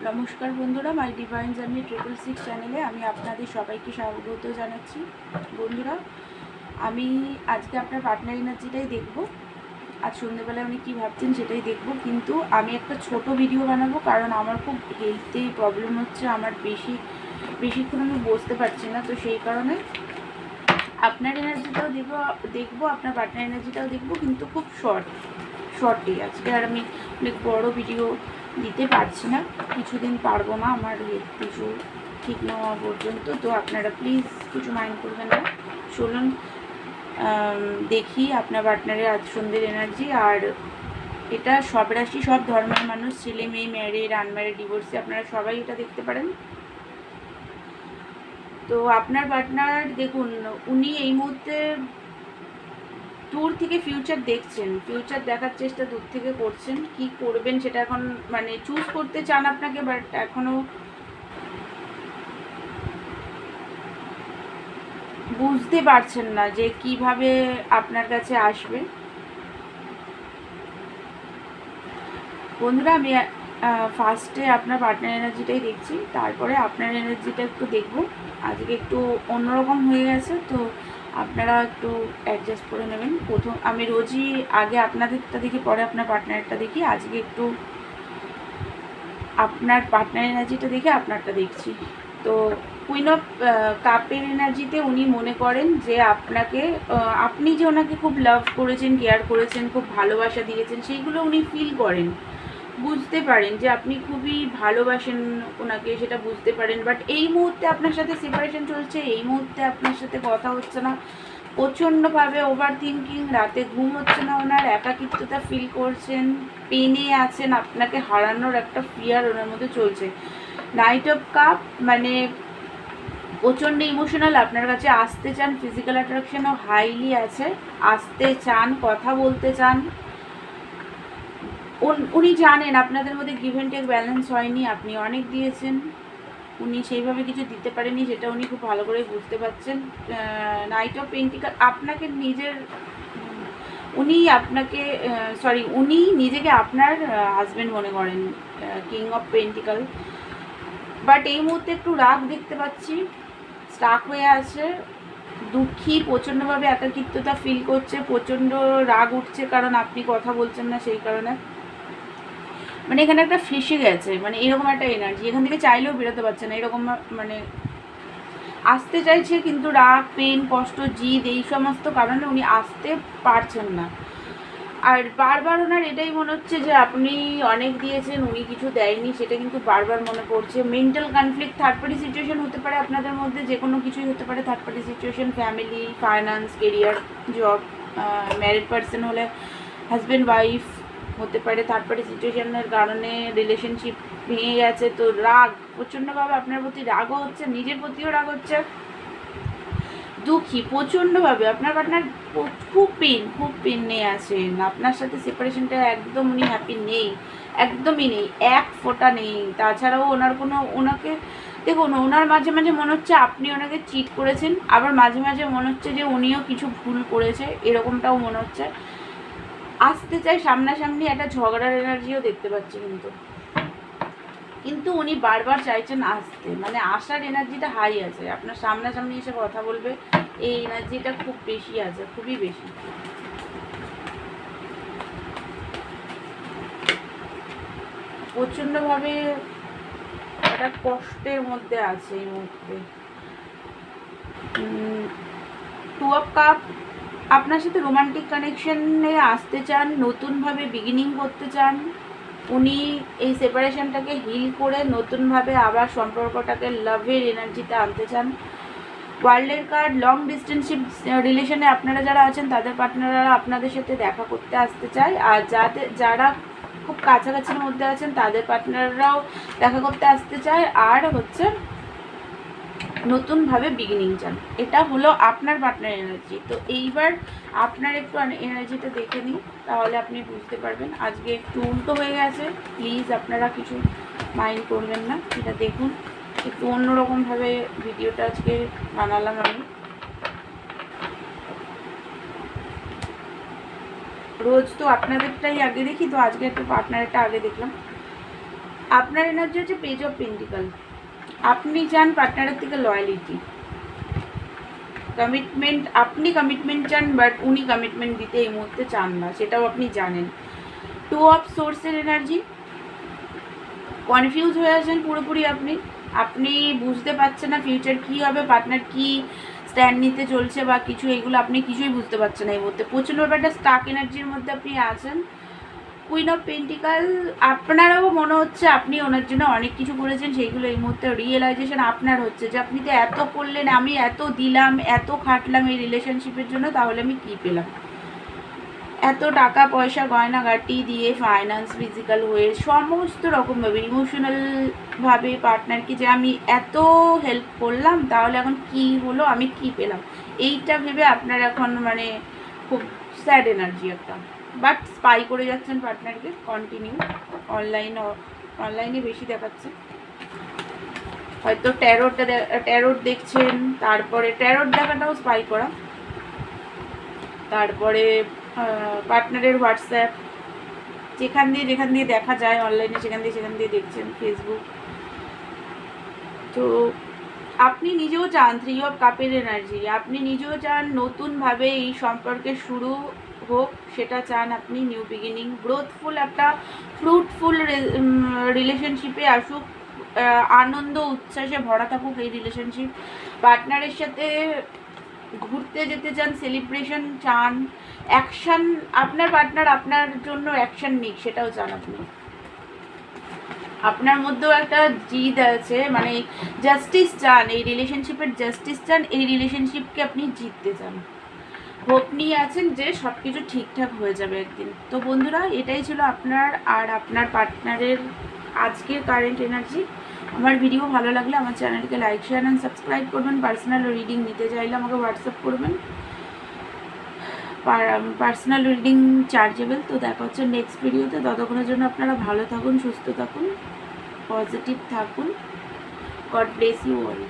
নমস্কার বন্ধুরা, মাই divine journey 666 চ্যানেলে আমি আপনাদের সবাইকে স্বাগত জানাচ্ছি। বন্ধুরা, আমি আজকে আপনার পার্টনার এনার্জিটাই দেখব। আজ সন্ধ্যেবেলায় উনি কী ভাবছেন সেটাই দেখব, কিন্তু আমি একটা ছোট ভিডিও বানাবো, কারণ আমার খুব হেলথে প্রবলেম হচ্ছে। আমার বেশিক্ষণ আমি বসতে পারছি না, তো সেই কারণে আপনার এনার্জিটাও দেখবো আপনার পার্টনার এনার্জিটাও দেখবো, কিন্তু খুব শর্টে। আজকে আর আমি অনেক বড় ভিডিও দিতে পারছি না, কিছুদিন পারবো না আমার হেলথ কিছু ঠিক না হওয়া পর্যন্ত। তো আপনারা প্লিজ কিছু মাইন্ড করবেন না। শুনুন, দেখি আপনার পার্টনারের আজ সন্ধ্যের এনার্জি। আর এটা সব রাশি, সব ধর্মের মানুষ, ছেলে মেয়ে, ম্যারিড, আনম্যারিড, ডিভোর্সি, আপনারা সবাই এটা দেখতে পারেন। তো আপনার পার্টনার দেখুন, উনি এই মুহূর্তে দূর থেকে ফিউচার দেখছেন, ফিউচার দেখার চেষ্টা দূর থেকে করছেন। কি করবেন সেটা এখন মানে চুজ করতে চান আপনাকে, বাট এখনো বুঝতে পারছেন না যে কিভাবে আপনার কাছে আসবে। বন্ধুরা, আমি ফার্স্টে আপনার পার্টনার এনার্জিটাই দেখছি, তারপরে আপনার এনার্জিটা একটু দেখব। আজকে একটু অন্যরকম হয়ে গেছে, তো আপনারা একটু অ্যাডজাস্ট করে নেবেন। প্রথম আমি রোজই আগে আপনাদেরটা দেখি, পরে আপনার পার্টনারটা দেখি। আজকে একটু আপনার পার্টনার এনার্জিটা দেখে আপনারটা দেখছি। তো কুইন অফ কাপের এনার্জিতে উনি মনে করেন যে আপনাকে, আপনি যে ওনাকে খুব লাভ করেছেন, কেয়ার করেছেন, খুব ভালোবাসা দিয়েছেন, সেইগুলো উনি ফিল করেন, বুঝতে পারেন যে আপনি খুবই ভালোবাসেন ওনাকে, সেটা বুঝতে পারেন। বাট এই মুহূর্তে আপনার সাথে সেপারেশন চলছে, এই মুহূর্তে আপনার সাথে কথা হচ্ছে না, প্রচণ্ডভাবে ওভার থিঙ্কিং, রাতে ঘুম হচ্ছে না ওনার, একাকিত্বতা ফিল করছেন, পেনে আছেন, আপনাকে হারানোর একটা ফিয়ার ওনার মধ্যে চলছে। নাইট অফ কাপ মানে প্রচণ্ড ইমোশনাল, আপনার কাছে আসতে চান, ফিজিক্যাল অ্যাট্রাকশনও হাইলি আছে, আসতে চান, কথা বলতে চান। উনি জানেন আপনাদের মধ্যে গিভ অ্যান্ড টেক ব্যালেন্স হয়নি, আপনি অনেক দিয়েছেন, উনি সেইভাবে কিছু দিতে পারেনি, সেটা উনি খুব ভালো করে বুঝতে পারছেন। নাইট অফ পেন্টিকাল আপনাকে নিজের, উনি নিজেকে আপনার হাজব্যান্ড মনে করেন, কিং অফ পেন্টিকাল। বাট এই মুহূর্তে একটু রাগ দেখতে পাচ্ছি, স্টাক হয়ে আছে, দুঃখী, প্রচণ্ডভাবে একাকিত্বতা ফিল করছে, প্রচণ্ড রাগ উঠছে, কারণ আপনি কথা বলছেন না, সেই কারণে মানে এখানে একটা ফেসে গেছে, মানে এরকম একটা এনার্জি, এখান থেকে চাইলেও বেরোতে পারছে না, এরকম মানে আসতে চাইছে, কিন্তু রাগ, পেন, কষ্ট, জিদ, এই সমস্ত কারণে উনি আসতে পারছেন না। আর বারবার ওনার এটাই মনে হচ্ছে যে আপনি অনেক দিয়েছেন, উনি কিছু দেয়নি, সেটা কিন্তু বারবার মনে পড়ছে। Mental conflict, third party situation হতে পারে আপনাদের মধ্যে, যে কোনো কিছুই হতে পারে। Third party situation, family, finance, career, job, married person হলে হাজব্যান্ড ওয়াইফ হতে পারে। থার্ড পার্টি সিচুয়েশনের কারণে রিলেশনশিপ ভেঙে গেছে, তো রাগ, প্রচণ্ডভাবে আপনার প্রতি রাগও হচ্ছে, নিজের প্রতিও রাগ হচ্ছে, দুঃখী প্রচণ্ডভাবে। আপনার পার্টনার খুব পেন নিয়ে আছেন, আপনার সাথে সেপারেশনটা একদম উনি হ্যাপি নেই, একদমই নেই, এক ফোঁটা নেই। তাছাড়াও ওনাকে দেখুন, ওনার মাঝে মাঝে মনে হচ্ছে আপনি ওনাকে চিট করেছেন, আবার মাঝে মাঝে মনে হচ্ছে যে উনিও কিছু ভুল করেছে, এরকমটাও মনে হচ্ছে। আসতে চাই সামনাসামনি, একটা ঝগড়ার এনার্জিও দেখতে পাচ্ছি, কিন্তু উনি বারবার চাইছেন আসতে, মানে আসার এনার্জিটা হাই আছে, আপনার সামনাসামনি এসে কথা বলবে, এই এনার্জিটা খুব বেশি আছে, খুবই বেশি। প্রচণ্ডভাবে একটা কষ্টের মধ্যে আছে এই মুহূর্তে। টু অফ কাপ আপনার সাথে রোমান্টিক কানেকশনে আসতে চান, নতুনভাবে বিগিনিং করতে চান। উনি এই সেপারেশনটাকে হিল করে নতুনভাবে আবার সম্পর্কটাকে লাভের এনার্জিতে আনতে চান। ওয়ার্ল্ডের কার্ড, লং ডিস্টেন্সশিপ রিলেশনে আপনারা যারা আছেন, তাদের পার্টনাররা আপনাদের সাথে দেখা করতে আসতে চায়, আর যারা খুব কাছাকাছির মধ্যে আছেন, তাদের পার্টনাররাও দেখা করতে আসতে চায়, আর হচ্ছে নতুনভাবে বিগিনিং চান। এটা হলো আপনার পার্টনার এনার্জি। তো এইবার আপনার একটু এনার্জিটা দেখে নিই, তাহলে আপনি বুঝতে পারবেন। আজকে একটু উল্টো হয়ে গেছে, প্লিজ আপনারা কিছু মাইন্ড করবেন না, এটা দেখুন। একটু অন্যরকমভাবে ভিডিওটা আজকে বানালাম আমি। রোজ তো আপনাদেরটাই আগে দেখি, তো আজকে একটু পার্টনারটা আগে দেখলাম। আপনার এনার্জি হচ্ছে পেজ অফ পেন্টিকাল। আপনি চান পার্টনারের থেকে লয়ালিটি, কমিটমেন্ট। আপনি কমিটমেন্ট চান, বাট উনি কমিটমেন্ট দিতে এই মুহূর্তে চান না, সেটাও আপনি জানেন। টু অফ সোর্সের এনার্জি, কনফিউজ হয়ে আছেন পুরোপুরি। আপনি বুঝতে পারছেন না ফিউচার কী হবে, পার্টনার কী স্ট্যান্ড নিতে চলছে বা কিছু, এগুলো আপনি কিছুই বুঝতে পারছেন না এই মুহূর্তে। প্রচণ্ড একটা স্টাক এনার্জির মধ্যে আপনি আছেন। কুইন অফ পেন্টিকাল, আপনারও মনে হচ্ছে আপনি ওনার জন্য অনেক কিছু করেছেন, সেইগুলো এই মুহূর্তে রিয়েলাইজেশন আপনার হচ্ছে যে আপনি তো এত করলেন, আমি এত দিলাম, এত খাটলাম এই রিলেশনশিপের জন্য, তাহলে আমি কী পেলাম? এত টাকা পয়সা গয়নাগাটি দিয়ে, ফাইন্যান্স, ফিজিক্যাল হয়ে, সমস্ত রকমভাবে ইমোশনালভাবে পার্টনারকে যে আমি এত হেল্প করলাম, তাহলে এখন কি হলো, আমি কি পেলাম, এইটা ভেবে আপনার এখন মানে খুব স্যাড এনার্জি একটা। বাট স্পাই করে যাচ্ছেন পার্টনারকে কন্টিনিউ, অনলাইনে বেশি দেখাচ্ছে। হয়তো ট্যারোট দেখছেন, তারপরে ট্যারোট দেখাটাও স্পাই করা, তারপরে পার্টনারের হোয়াটসঅ্যাপ, যেখান দিয়ে দেখা যায় অনলাইনে, সেখান দিয়ে দেখছেন, ফেসবুক। তো আপনি নিজেও চান 3 অফ কাপের এনার্জি, আপনি নিজেও চান নতুনভাবে এই সম্পর্কের শুরু হোক, সেটা চান আপনি, নিউ বিগিনিং, গ্রোথফুল একটা ফ্রুটফুল রিলেশনশিপে আসুক, আনন্দ উচ্ছ্বাসে ভরা থাকুক এই রিলেশনশিপ। পার্টনারের সাথে ঘুরতে যেতে চান, সেলিব্রেশন চান, অ্যাকশান, আপনার পার্টনার আপনার জন্য অ্যাকশান নিক, সেটাও চান আপনি। আপনার মধ্যেও একটা জিদ আছে, মানে জাস্টিস চান, এই রিলেশনশিপের জাস্টিস চান, এই রিলেশনশিপকে আপনি জিততে চান, হোপ নিয়ে আছেন যে সব কিছু ঠিকঠাক হয়ে যাবে একদিন। তো বন্ধুরা, এটাই ছিল আপনার আর আপনার পার্টনারের আজকের কারেন্ট এনার্জি। আমার ভিডিও ভালো লাগলে আমার চ্যানেলকে লাইক, শেয়ার অ্যান্ড সাবস্ক্রাইব করবেন। পার্সোনাল রিডিং নিতে চাইলে আমাকে হোয়াটসঅ্যাপ করবেন। Personal reading chargeable. তো দেখা হচ্ছে নেক্সট ভিডিওতে। ততক্ষণের জন্য আপনারা ভালো থাকুন, সুস্থ থাকুন, পজিটিভ থাকুন। God bless you all.